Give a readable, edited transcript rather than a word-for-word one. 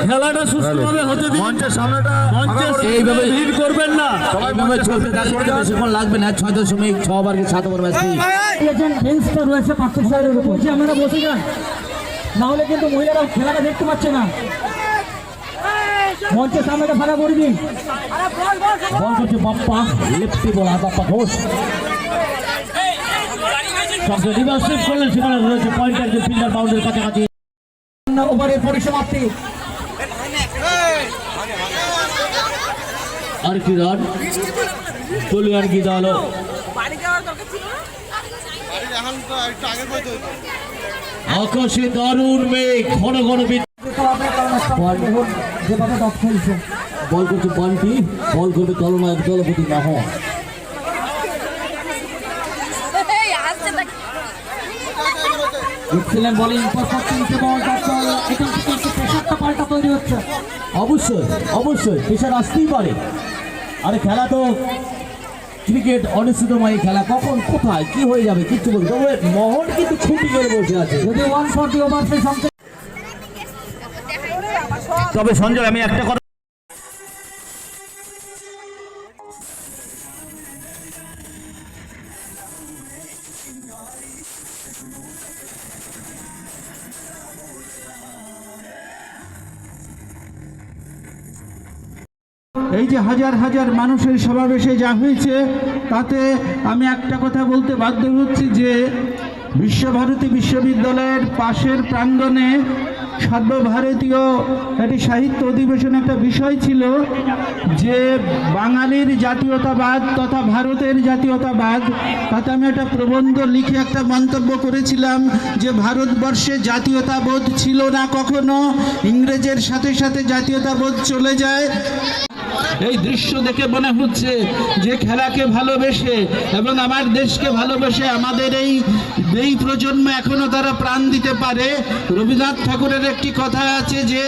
খেলাটা সুষ্ঠুভাবে হতে দিন। মঞ্চের সামনেটা এইভাবে ভিড় করবেন না, সবাইভাবে চলতে থাকবে, বেশিক্ষণ লাগবে না। 6.6 ওভার 7 ওভার ম্যাচ বেঞ্চটা রয়েছে পার্থ সাহেবের উপর, যে আপনারা বসে যান, না হলে কিন্তু মহিলারা খেলাটা দেখতে পাচ্ছে না। মঞ্চের সামনেটা ফাঁকা করে দিন। বল করছে বাপ্পা, লেফটি বল বাপ্পা ঘোষ, রিভার্স সুইপ করলেন, সেখানে রয়েছে পয়েন্টার যে ফিল্ডার বাউন্ডারির কাছাকাছি। ওভারের পরিসমাপ্তি। আর কি রান চলে, আর কি দল আকাশে দারুণ মেঘ, ঘন ঘন বল করছে বান্টি, বল করবে দলনায়ক দলপতি না হয়। অবশ্যই অবশ্যই প্রেশার আসতেই পারে। আরে খেলা তো ক্রিকেট, অনিশ্চিতময় খেলা, কখন কোথায় কি হয়ে যাবে কিচ্ছু বলতে। তবে মোহন কিন্তু ছুটি করে বসে আছে। তবে সঞ্জয় আমি একটা কথা, এই যে হাজার হাজার মানুষের সমাবেশে যা হয়েছে, তাতে আমি একটা কথা বলতে বাধ্য হচ্ছি যে বিশ্বভারতী বিশ্ববিদ্যালয়ের পাশের প্রাঙ্গণে সর্বভারতীয় একটি সাহিত্য অধিবেশন একটা বিষয় ছিল যে বাঙালির জাতীয়তাবাদ তথা ভারতের জাতীয়তাবাদ। তাতে আমি একটা প্রবন্ধ লিখে একটা মন্তব্য করেছিলাম যে ভারতবর্ষে জাতীয়তাবোধ ছিল না কখনো, ইংরেজের সাথে সাথে জাতীয়তাবোধ চলে যায়। এই দৃশ্য দেখে মনে হচ্ছে যে খেলাকে ভালোবেসে এবং আমার দেশকে ভালোবেসে আমাদের এই প্রজন্ম এখনো তারা প্রাণ দিতে পারে। রবীন্দ্রনাথ ঠাকুরের একটি কথা আছে যে